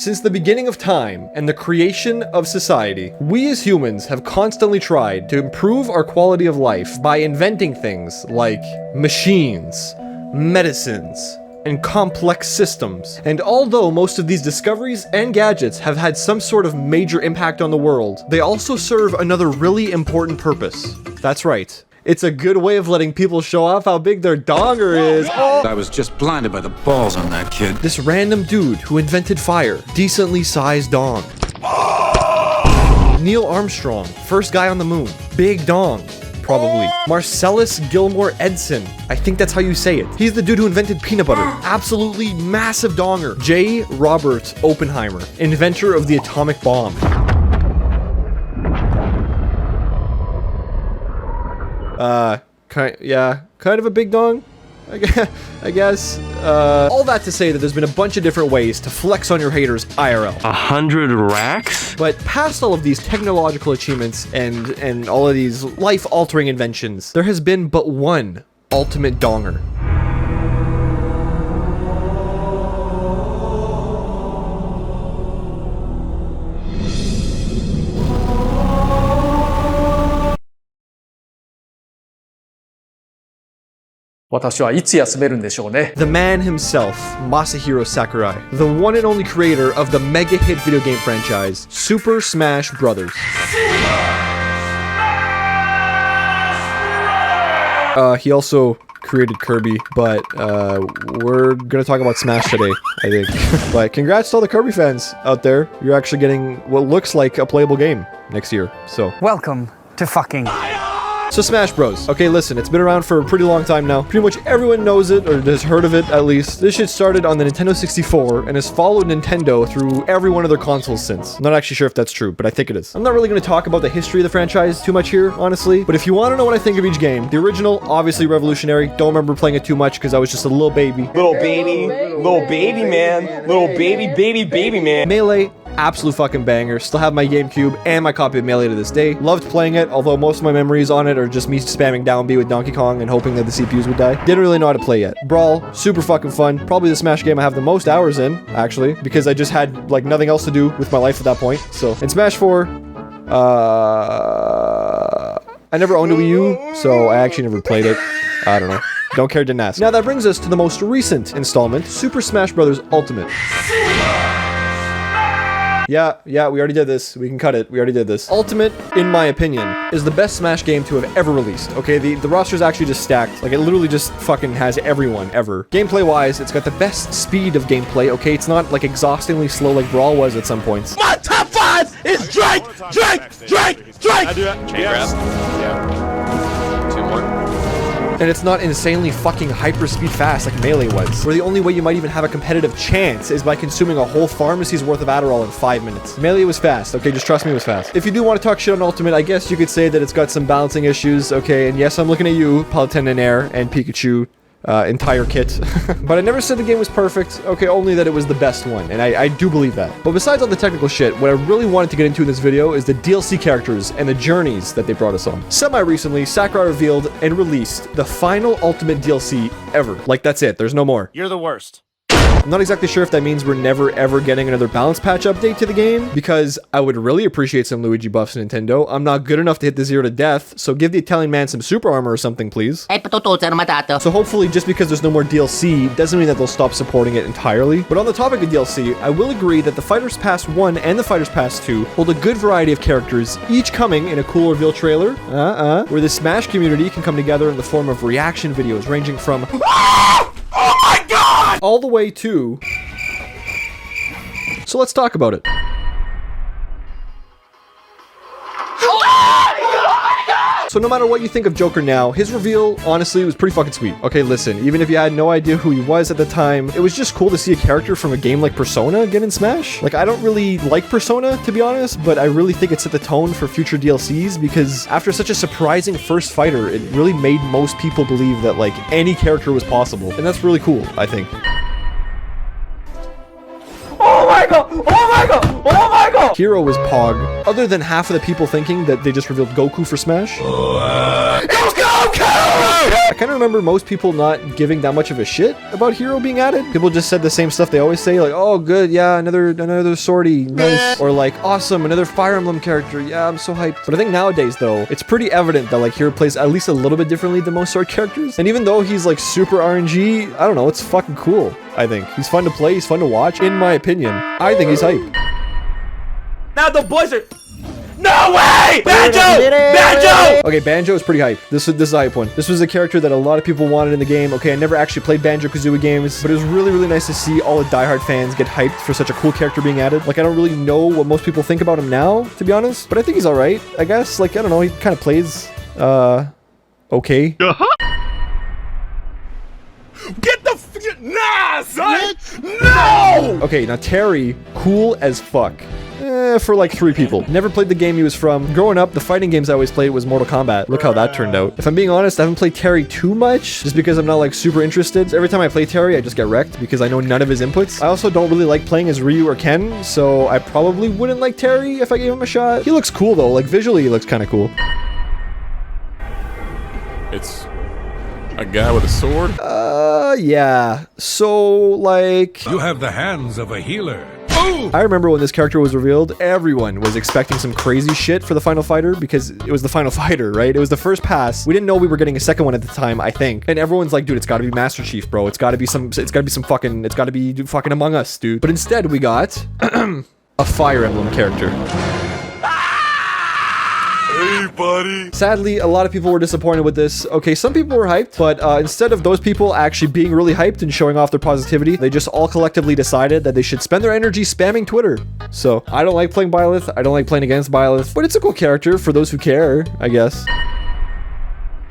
Since the beginning of time and the creation of society, we as humans have constantly tried to improve our quality of life by inventing things like machines, medicines, and complex systems. And although most of these discoveries and gadgets have had some sort of major impact on the world, they also serve another really important purpose. That's right. It's a good way of letting people show off how big their donger is. Oh. I was just blinded by the balls on that kid. This random dude who invented fire, decently sized dong. Neil Armstrong, first guy on the moon, big dong. Probably. Marcellus Gilmore Edson. I think that's how you say it. He's the dude who invented peanut butter. Absolutely massive donger. J. Robert Oppenheimer, inventor of the atomic bomb. Kind of a big dong, I guess. All that to say that there's been a bunch of different ways to flex on your haters IRL. 100 racks? But past all of these technological achievements and all of these life-altering inventions, there has been but one ultimate donger. The man himself, Masahiro Sakurai, the one and only creator of the mega hit video game franchise, Super Smash Bros. He also created Kirby, but we're gonna talk about Smash today, I think. But congrats to all the Kirby fans out there. You're actually getting what looks like a playable game next year, so. Welcome to fucking... So Smash Bros. Okay, listen, it's been around for a pretty long time now. Pretty much everyone knows it, or has heard of it at least. This shit started on the Nintendo 64, and has followed Nintendo through every one of their consoles since. I'm not actually sure if that's true, but I think it is. I'm not really going to talk about the history of the franchise too much here, honestly. But if you want to know what I think of each game, the original, obviously revolutionary. Don't remember playing it too much, because I was just a little baby. Little baby man. Little baby man. Melee, absolute fucking banger. Still have my GameCube and my copy of Melee to this day. Loved playing it, although most of my memories on it are just me spamming down B with Donkey Kong and hoping that the CPUs would die. Didn't really know how to play yet. Brawl, super fucking fun. Probably the Smash game I have the most hours in, actually, because I just had like nothing else to do with my life at that point. So, in Smash 4, I never owned a Wii U, so I actually never played it. I don't know. Don't care, didn't ask. Now that brings us to the most recent installment, Super Smash Bros. Ultimate. Yeah, we already did this. We can cut it. We already did this. Ultimate, in my opinion, is the best Smash game to have ever released. Okay, the roster's actually just stacked. Like, it literally just fucking has everyone, ever. Gameplay-wise, it's got the best speed of gameplay, okay? It's not, like, exhaustingly slow like Brawl was at some points. My top 5 is Drake! I do that. Chain grab. Yeah. 2 more. And it's not insanely fucking hyper speed fast like Melee was, where the only way you might even have a competitive chance is by consuming a whole pharmacy's worth of Adderall in 5 minutes. Melee was fast, okay, just trust me, it was fast. If you do want to talk shit on Ultimate, I guess you could say that it's got some balancing issues, okay, and yes, I'm looking at you, Palutena and Air, and Pikachu, entire kit. But I never said the game was perfect, okay, only that it was the best one, and I do believe that. But besides all the technical shit, what I really wanted to get into in this video is the DLC characters and the journeys that they brought us on. Semi-recently, Sakurai revealed and released the final Ultimate DLC ever. Like, that's it, there's no more. You're the worst. I'm not exactly sure if that means we're never ever getting another balance patch update to the game, because I would really appreciate some Luigi buffs, Nintendo. I'm not good enough to hit the 0 to death, so give the Italian man some super armor or something, please. So hopefully, just because there's no more DLC, doesn't mean that they'll stop supporting it entirely. But on the topic of DLC, I will agree that the Fighters Pass 1 and the Fighters Pass 2 hold a good variety of characters, each coming in a cool reveal trailer, where the Smash community can come together in the form of reaction videos ranging from all the way to... So let's talk about it. So no matter what you think of Joker now, his reveal, honestly, was pretty fucking sweet. Okay, listen, even if you had no idea who he was at the time, it was just cool to see a character from a game like Persona get in Smash. Like, I don't really like Persona, to be honest, but I really think it set the tone for future DLCs, because after such a surprising first fighter, it really made most people believe that, like, any character was possible. And that's really cool, I think. Oh my god! Oh my god! Oh my god! Hero was Pog, other than half of the people thinking that they just revealed Goku for Smash. Let's go! I kind of remember most people not giving that much of a shit about Hero being added. People just said the same stuff they always say, like, oh, good, yeah, another Swordy, nice. Or like, awesome, another Fire Emblem character, yeah, I'm so hyped. But I think nowadays, though, it's pretty evident that like Hero plays at least a little bit differently than most Sword characters. And even though he's like super RNG, I don't know, it's fucking cool, I think. He's fun to play, he's fun to watch. In my opinion, I think he's hype. Now the boys are... No way! Banjo! Banjo! Okay, Banjo is pretty hype. This is a hype one. This was a character that a lot of people wanted in the game. Okay, I never actually played Banjo-Kazooie games, but it was really, really nice to see all the diehard fans get hyped for such a cool character being added. Like, I don't really know what most people think about him now, to be honest, but I think he's alright, I guess. Like, I don't know, he kind of plays, okay. Get the nah, son! No! Okay, now Terry, cool as fuck. For like 3 people. Never played the game he was from. Growing up, the fighting games I always played was Mortal Kombat. Look how that turned out. If I'm being honest, I haven't played Terry too much, just because I'm not like super interested. So every time I play Terry, I just get wrecked because I know none of his inputs. I also don't really like playing as Ryu or Ken, so I probably wouldn't like Terry if I gave him a shot. He looks cool though, like visually he looks kind of cool. It's a guy with a sword? Yeah. So, like... You have the hands of a healer. I remember when this character was revealed, everyone was expecting some crazy shit for the final fighter because it was the final fighter, right? It was the first pass. We didn't know we were getting a second one at the time, I think. And everyone's like, dude, it's gotta be Master Chief, bro. It's gotta be fucking Among Us, dude. But instead we got a Fire Emblem character. Hey, buddy. Sadly, a lot of people were disappointed with this. Okay, some people were hyped, but instead of those people actually being really hyped and showing off their positivity, they just all collectively decided that they should spend their energy spamming Twitter. So, I don't like playing Byleth, I don't like playing against Byleth, but it's a cool character for those who care, I guess.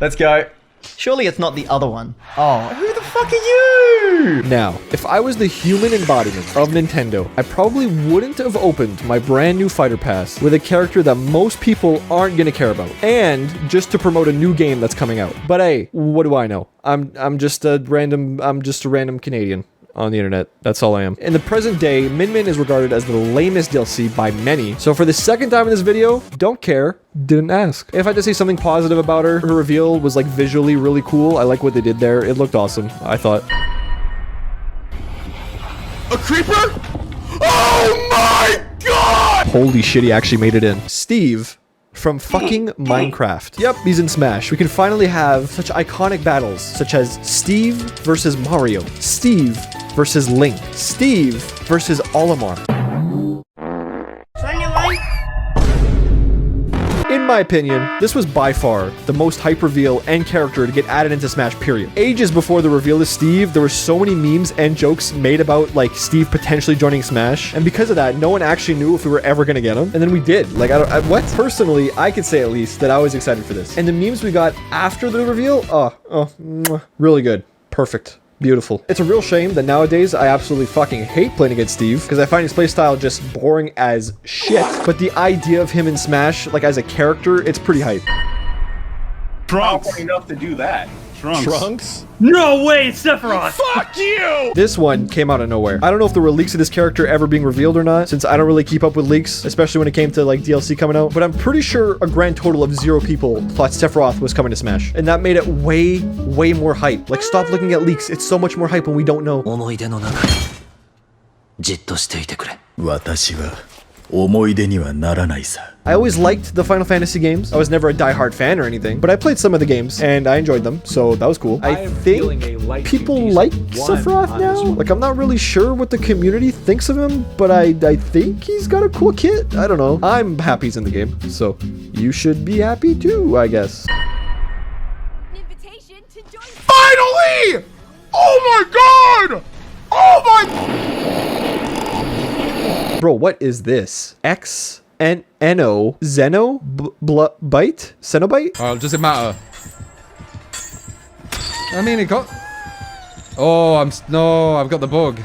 Let's go. Surely it's not the other one. Oh, who the fuck are you? Now, if I was the human embodiment of Nintendo, I probably wouldn't have opened my brand new Fighter Pass with a character that most people aren't gonna care about, and just to promote a new game that's coming out. But hey, what do I know? I'm just a random Canadian on the internet. That's all I am. In the present day, Min Min is regarded as the lamest DLC by many. So for the second time in this video, don't care, didn't ask. If I had to say something positive about her, her reveal was like visually really cool. I like what they did there. It looked awesome, I thought. A creeper? Oh my god! Holy shit, he actually made it in. Steve from fucking Minecraft. Yep, he's in Smash. We can finally have such iconic battles, such as Steve versus Mario, Steve versus Link, Steve versus Olimar. In my opinion, this was by far the most hype reveal and character to get added into Smash, period. Ages before the reveal of Steve, there were so many memes and jokes made about, like, Steve potentially joining Smash, and because of that, no one actually knew if we were ever gonna get him, and then we did. Like, what? Personally, I could say at least that I was excited for this. And the memes we got after the reveal, really good. Perfect. Beautiful. It's a real shame that nowadays I absolutely fucking hate playing against Steve because I find his playstyle just boring as shit. But the idea of him in Smash, like as a character, it's pretty hype. Trunks. Enough to do that. Trunks? No way, Sephiroth! Fuck you! This one came out of nowhere. I don't know if there were leaks of this character ever being revealed or not, since I don't really keep up with leaks, especially when it came to like DLC coming out, but I'm pretty sure a grand total of 0 people thought Sephiroth was coming to Smash, and that made it way more hype. Like, stop looking at leaks. It's so much more hype when we don't know. I always liked the Final Fantasy games. I was never a die-hard fan or anything, but I played some of the games and I enjoyed them, so that was cool. I think people like Sephiroth now. Like, I'm not really sure what the community thinks of him, but I think he's got a cool kit. I don't know. I'm happy he's in the game, so you should be happy too, I guess. Finally! Oh my god! Oh my... Bro, what is this? X-N-N-O Xenobite? Cenobite? Oh, does it matter? I mean, it got... Oh, no, I've got the bug.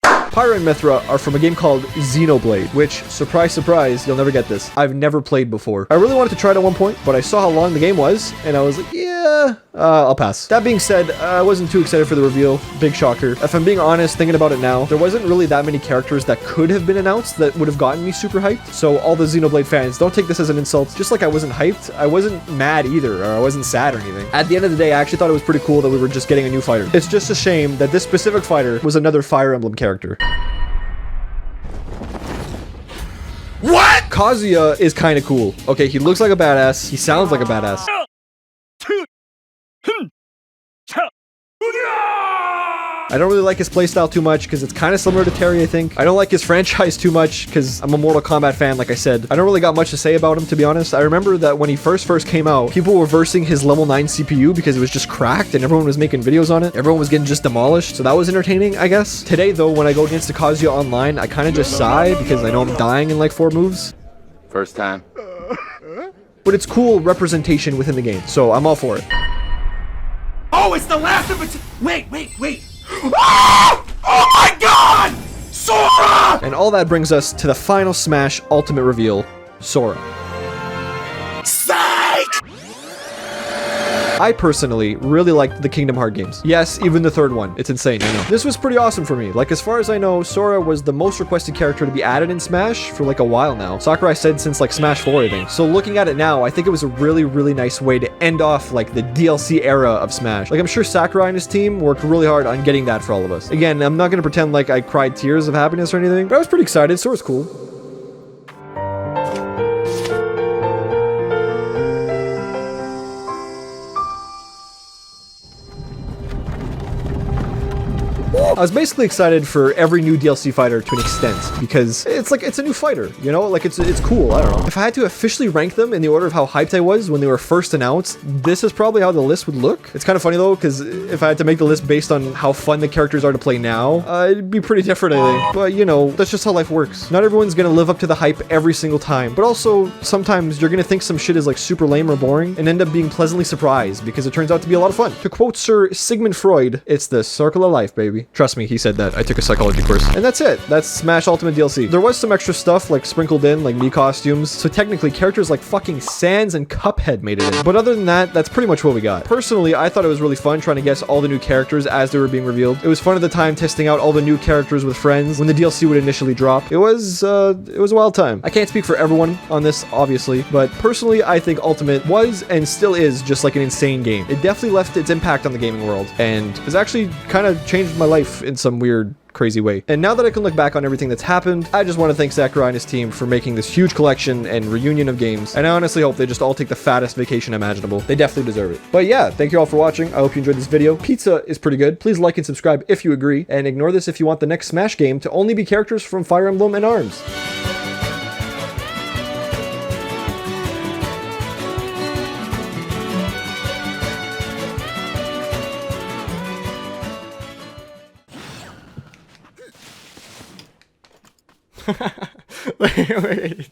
Pyra and Mythra are from a game called Xenoblade, which, surprise, surprise, you'll never get this. I've never played before. I really wanted to try it at one point, but I saw how long the game was, and I was like, yeah, I'll pass. That being said, I wasn't too excited for the reveal. Big shocker. If I'm being honest, thinking about it now, there wasn't really that many characters that could have been announced that would have gotten me super hyped. So all the Xenoblade fans, don't take this as an insult. Just like I wasn't hyped, I wasn't mad either, or I wasn't sad or anything. At the end of the day, I actually thought it was pretty cool that we were just getting a new fighter. It's just a shame that this specific fighter was another Fire Emblem character. What? Kazuya is kind of cool. Okay, he looks like a badass. He sounds like a badass. I don't really like his playstyle too much because it's kind of similar to Terry, I think. I don't like his franchise too much because I'm a Mortal Kombat fan, like I said. I don't really got much to say about him, to be honest. I remember that when he first came out, people were versing his level 9 CPU because it was just cracked and everyone was making videos on it. Everyone was getting just demolished, so that was entertaining, I guess. Today, though, when I go against the Kazuya online, I kind of just sigh because I know I'm dying in like 4 moves. First time. But it's cool representation within the game, so I'm all for it. Oh, it's the last of it. Wait. Ah! Oh my God! Sora! And all that brings us to the final Smash Ultimate reveal, Sora. I personally really liked the Kingdom Hearts games. Yes, even the third one. It's insane, I know. This was pretty awesome for me. Like, as far as I know, Sora was the most requested character to be added in Smash for like a while now. Sakurai said since like Smash 4, I think. So looking at it now, I think it was a really, really nice way to end off like the DLC era of Smash. Like, I'm sure Sakurai and his team worked really hard on getting that for all of us. Again, I'm not gonna pretend like I cried tears of happiness or anything, but I was pretty excited. Sora's cool. I was basically excited for every new DLC fighter to an extent because it's like, it's a new fighter, you know? Like, it's cool, I don't know. If I had to officially rank them in the order of how hyped I was when they were first announced, this is probably how the list would look. It's kind of funny though, because if I had to make the list based on how fun the characters are to play now, it'd be pretty different, I think. But, you know, that's just how life works. Not everyone's gonna live up to the hype every single time, but also sometimes you're gonna think some shit is like super lame or boring and end up being pleasantly surprised because it turns out to be a lot of fun. To quote Sir Sigmund Freud, it's the circle of life, baby. Trust me, he said that. I took a psychology course. And that's it. That's Smash Ultimate DLC. There was some extra stuff like sprinkled in, like Mii costumes, so technically characters like fucking Sans and Cuphead made it in. But other than that, that's pretty much what we got. Personally, I thought it was really fun trying to guess all the new characters as they were being revealed. It was fun at the time testing out all the new characters with friends when the DLC would initially drop. It was a wild time. I can't speak for everyone on this, obviously, but personally, I think Ultimate was and still is just like an insane game. It definitely left its impact on the gaming world and has actually kind of changed my life in some weird, crazy way. And now that I can look back on everything that's happened, I just want to thank Sakurai and his team for making this huge collection and reunion of games. And I honestly hope they just all take the fattest vacation imaginable. They definitely deserve it. But yeah, thank you all for watching. I hope you enjoyed this video. Pizza is pretty good. Please like and subscribe if you agree. And ignore this if you want the next Smash game to only be characters from Fire Emblem and ARMS. Wait.